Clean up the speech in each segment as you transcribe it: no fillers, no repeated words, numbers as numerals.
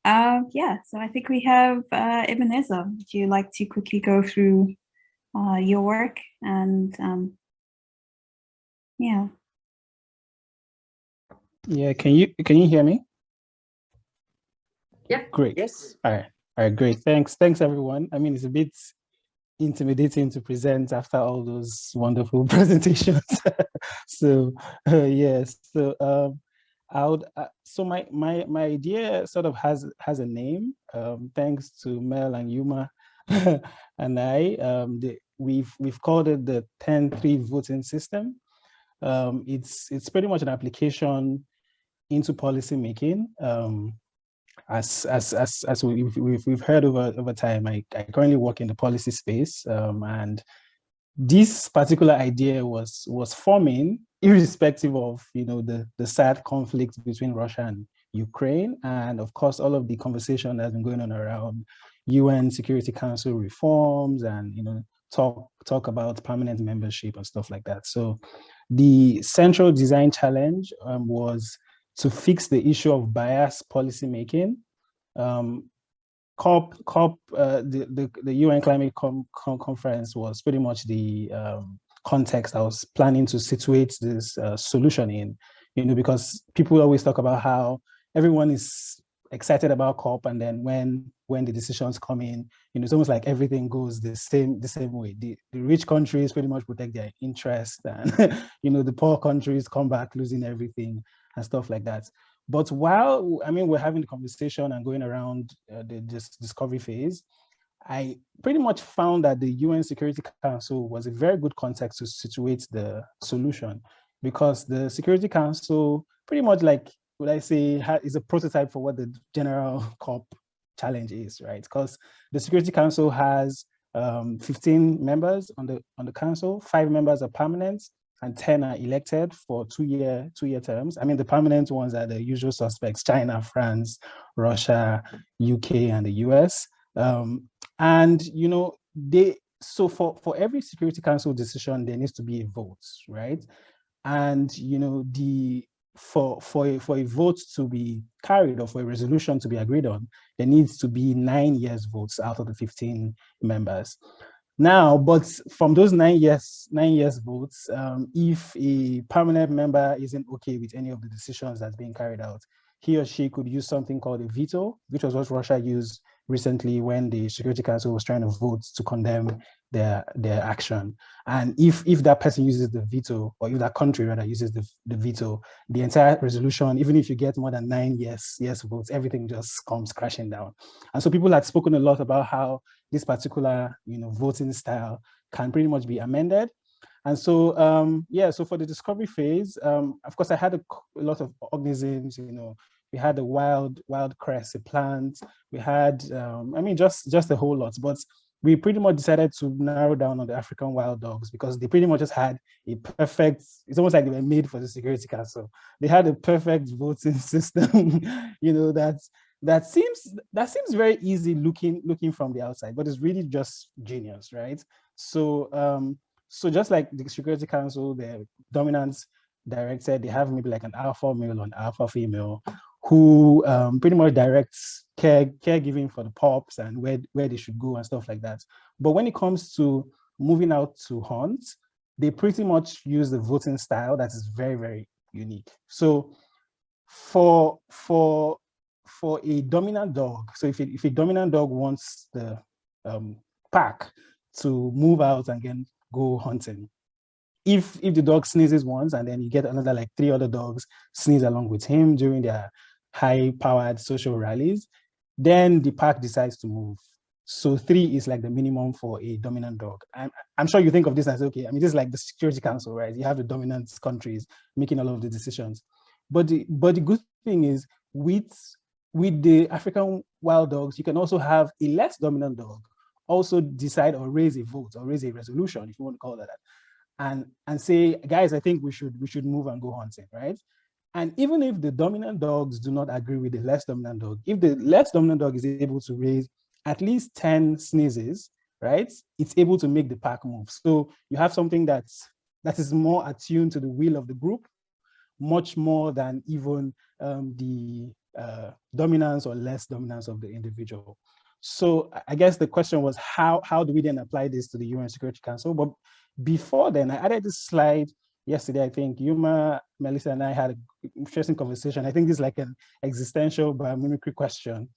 Yeah, so I think we have Ebenezar. Would you like to quickly go through your work and yeah. Yeah, can you hear me? Yeah. Great. Yes. All right, great. Thanks everyone. I mean, it's a bit intimidating to present after all those wonderful presentations. So yes, so I would so my idea sort of has a name. Thanks to Mel and Yuma and I. We've called it the 10-3 voting system. It's pretty much an application into policy making. As we've heard over time, I currently work in the policy space, and this particular idea was forming irrespective of the sad conflict between Russia and Ukraine, and of course all of the conversation that's been going on around UN Security Council reforms and talk about permanent membership and stuff like that. So the central design challenge was to fix the issue of biased policymaking. The UN Climate Conference was pretty much the context I was planning to situate this solution in, because people always talk about how everyone is excited about COP, and then when the decisions come in, it's almost like everything goes the same way. The rich countries pretty much protect their interest, and the poor countries come back losing everything and stuff like that. But while we're having the conversation and going around this discovery phase, I pretty much found that the UN Security Council was a very good context to situate the solution, because the Security Council pretty much, like, would I say, is a prototype for what the general COP challenge is, right? Because the Security Council has 15 members on the council. 5 members are permanent, and 10 are elected for two-year terms. I mean, the permanent ones are the usual suspects: China, France, Russia, UK, and the US. And so for every Security Council decision, there needs to be a vote, right? And for a vote to be carried, or for a resolution to be agreed on, there needs to be 9 yes votes out of the 15 members. Now, but from those 9 yes votes, if a permanent member isn't okay with any of the decisions that's being carried out, he or she could use something called a veto, which was what Russia used recently when the Security Council was trying to vote to condemn their action. And if that person uses the veto, or if that country rather uses the veto, the entire resolution, even if you get more than 9 yes votes, everything just comes crashing down. And so people had spoken a lot about how this particular voting style can pretty much be amended. And so so for the discovery phase, of course I had a lot of organisms. We had the wild cress, a plant. We had just a whole lot. But we pretty much decided to narrow down on the African wild dogs, because they pretty much just had a perfect, it's almost like they were made for the Security Council. They had a perfect voting system, that seems very easy looking from the outside, but it's really just genius, right? So so just like the Security Council, the dominant directed, they have maybe like an alpha male or an alpha female who pretty much directs caregiving for the pups and where they should go and stuff like that. But when it comes to moving out to hunt, they pretty much use the voting style that is very, very unique. So for a dominant dog, so if a dominant dog wants the pack to move out and again go hunting, if the dog sneezes once and then you get another like 3 other dogs sneeze along with him during their high-powered social rallies, then the pack decides to move. So 3 is like the minimum for a dominant dog. I'm sure you think of this as, okay, this is like the Security Council, right? You have the dominant countries making all of the decisions. But the good thing is, with the African wild dogs, you can also have a less dominant dog also decide or raise a vote or raise a resolution, if you want to call that, and say, guys, I think we should move and go hunting, right? And even if the dominant dogs do not agree with the less dominant dog, if the less dominant dog is able to raise at least 10 sneezes, right, it's able to make the pack move. So you have something that is more attuned to the will of the group, much more than even the dominance or less dominance of the individual. So I guess the question was, how do we then apply this to the UN Security Council? But before then, I added this slide yesterday. I think Yuma, Melissa, and I had an interesting conversation. I think this is like an existential biomimicry question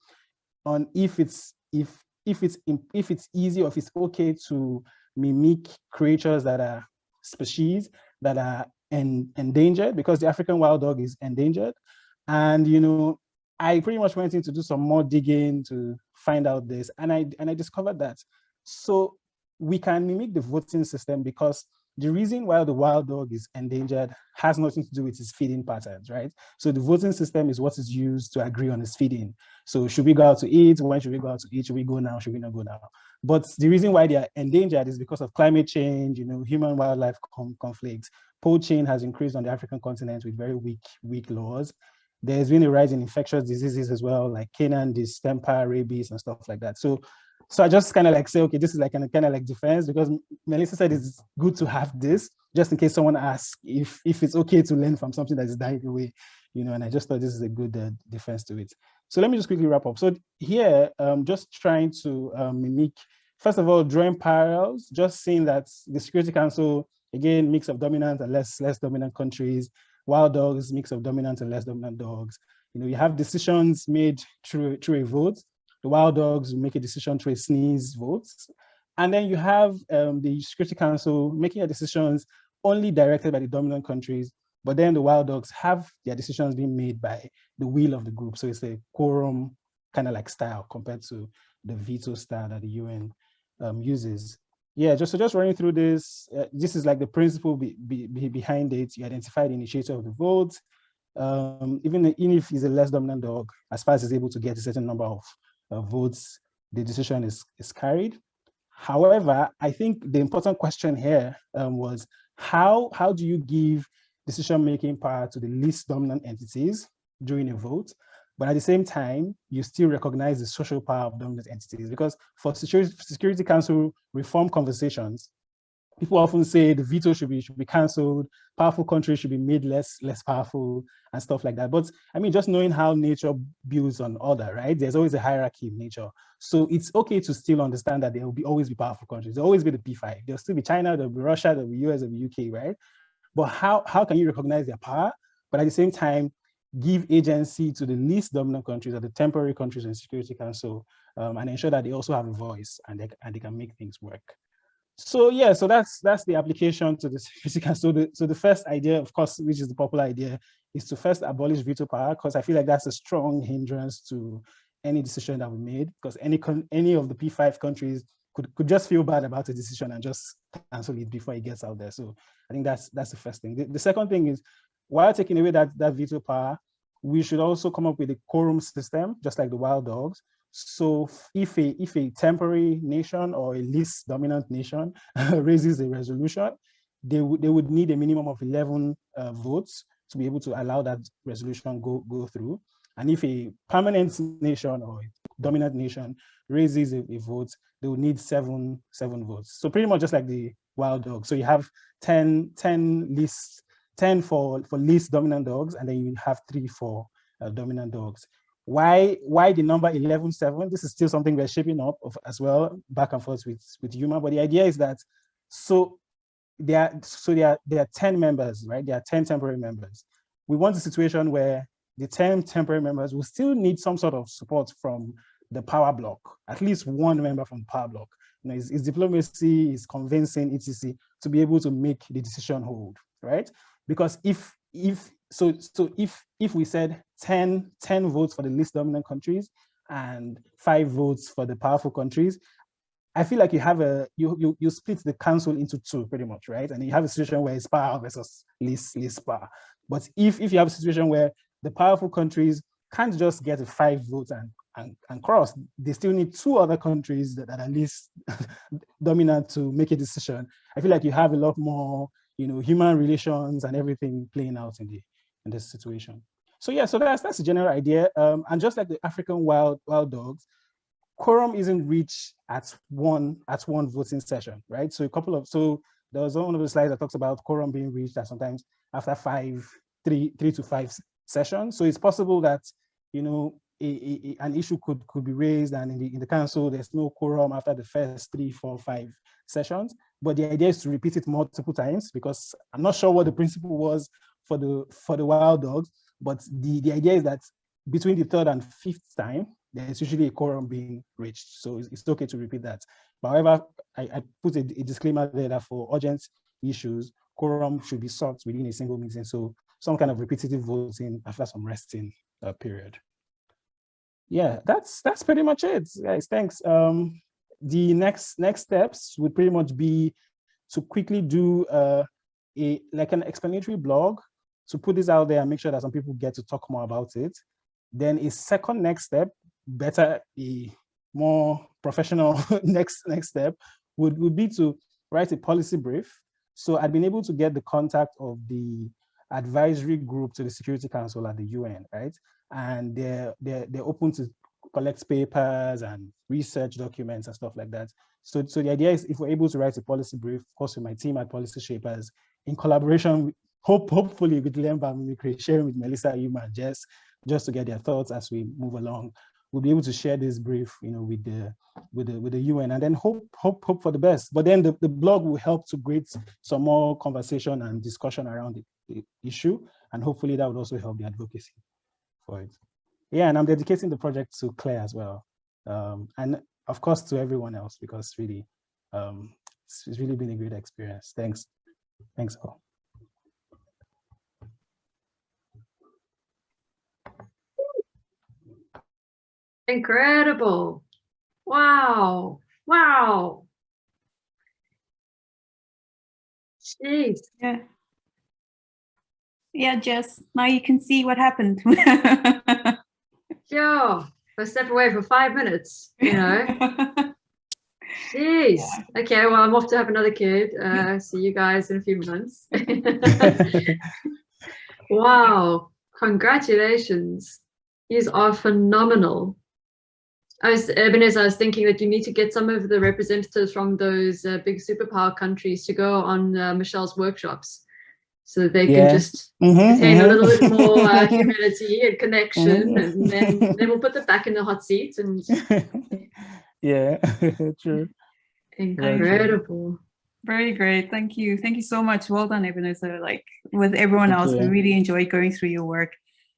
on if it's easy or if it's okay to mimic creatures that are species that are endangered, because the African wild dog is endangered. And I pretty much went in to do some more digging to find out this, and I discovered that so we can mimic the voting system, because the reason why the wild dog is endangered has nothing to do with its feeding patterns, right? So the voting system is what is used to agree on its feeding. So should we go out to eat? When should we go out to eat? Should we go now? Should we not go now? But the reason why they are endangered is because of climate change, human-wildlife conflicts. Poaching has increased on the African continent with very weak laws. There's been a rise in infectious diseases as well, like canine distemper, rabies, and stuff like that. So I just kind of like say, okay, this is like kind of like defense, because Melissa said it's good to have this, just in case someone asks if it's okay to learn from something that is dying away, and I just thought this is a good defense to it. So let me just quickly wrap up. So here, just trying to mimic, first of all, drawing parallels, just seeing that the Security Council, again, mix of dominant and less dominant countries, wild dogs, mix of dominant and less dominant dogs. You have decisions made through a vote. The wild dogs make a decision through a sneeze vote. And then you have the Security Council making decisions only directed by the dominant countries, but then the wild dogs have their decisions being made by the will of the group. So it's a quorum kind of like style compared to the veto style that the UN uses. Yeah, just running through this, this is like the principle behind it. You identify the initiator of the vote. Even if he's a less dominant dog, as far as he's able to get a certain number of votes, the decision is carried. However, I think the important question here was how do you give decision-making power to the least dominant entities during a vote, but at the same time, you still recognize the social power of dominant entities? Because for Security Council reform conversations, people often say the veto should be cancelled, powerful countries should be made less powerful, and stuff like that. But I mean, just knowing how nature builds on order, right? There's always a hierarchy in nature. So it's okay to still understand that there will always be powerful countries. There'll always be the P5. There'll still be China, there'll be Russia, there'll be US, there'll be UK, right? But how can you recognize their power, but at the same time, give agency to the least dominant countries or the temporary countries in the Security Council, and ensure that they also have a voice and they can make things work. So yeah, so that's the application to the Security Council. So the first idea, of course, which is the popular idea, is to first abolish veto power, because I feel like that's a strong hindrance to any decision that we made, because any of the P5 countries could just feel bad about a decision and just cancel it before it gets out there. So I think that's the first thing. The second thing is, while taking away that veto power, we should also come up with a quorum system, just like the wild dogs. So if a temporary nation or a least dominant nation raises a resolution, they would need a minimum of 11 votes to be able to allow that resolution go through. And if a permanent nation or a dominant nation raises a vote, they would need seven votes. So pretty much just like the wild dog. So you have 10 for least dominant dogs, and then you have 3 for dominant dogs. Why the number 11-7? This is still something we're shaping up as well, back and forth with Yuma. But the idea is that there are 10 members, right? There are 10 temporary members. We want a situation where the 10 temporary members will still need some sort of support from the power block, at least one member from the power block. It's diplomacy, it's convincing, etc., to be able to make the decision hold, right? Because if we said 10 votes for the least dominant countries and 5 votes for the powerful countries, I feel like you have you split the council into 2 pretty much, right? And you have a situation where it's power versus least power. But if you have a situation where the powerful countries can't just get 5 votes and cross, they still need 2 other countries that are least dominant to make a decision. I feel like you have a lot more, human relations and everything playing out in this situation. So yeah, so that's the general idea. And just like the African wild dogs, quorum isn't reached at one voting session, right? So there was one of the slides that talks about quorum being reached at sometimes after 3 to 5 sessions. So it's possible that you know, an issue could be raised, and in the council there's no quorum after the first 3, 4, 5 sessions. But the idea is to repeat it multiple times, because I'm not sure what the principle was for the wild dogs, but the idea is that between the 3rd and 5th time, there's usually a quorum being reached. So it's okay to repeat that. But however, I put a disclaimer there that for urgent issues, quorum should be sought within a single meeting. So some kind of repetitive voting after some resting period. Yeah, that's pretty much it, guys. Thanks. The next steps would pretty much be to quickly do like an explanatory blog to put this out there and make sure that some people get to talk more about it. Then a second next step, better a more professional next step would be to write a policy brief. So I'd been able to get the contact of the advisory group to the Security Council at the UN, right? And they're open to collect papers and research documents and stuff like that. So the idea is, if we're able to write a policy brief, of course with my team at Policy Shapers, in collaboration with, hopefully with Learn Biomimicry, sharing with Melissa, Yuma, and Jess, just to get their thoughts as we move along, we'll be able to share this brief, you know, with the UN, and then hope for the best. But then the blog will help to create some more conversation and discussion around the issue, and hopefully that would also help the advocacy for it. Yeah, and I'm dedicating the project to Claire as well, and of course to everyone else, because really, it's really been a great experience. Thanks all. Incredible. Wow. Jeez. Yeah, Jess, now you can see what happened. Yo, I step away for 5 minutes, you know. Jeez. Yeah. Okay, well, I'm off to have another kid. See you guys in a few months. Wow, congratulations. These are phenomenal. Ebenezar, I was thinking that you need to get some of the representatives from those big superpower countries to go on Michelle's workshops, so that they can just attain a little bit more humility and connection, and then we'll put them back in the hot seat. And yeah, true. Incredible. Very great. Thank you so much. Well done, Ebenezar. Like with everyone else, we really enjoyed going through your work,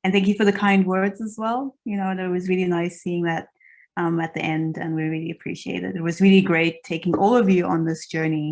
and thank you for the kind words as well. You know, that was really nice seeing that at the end, and we really appreciate it. It was really great taking all of you on this journey.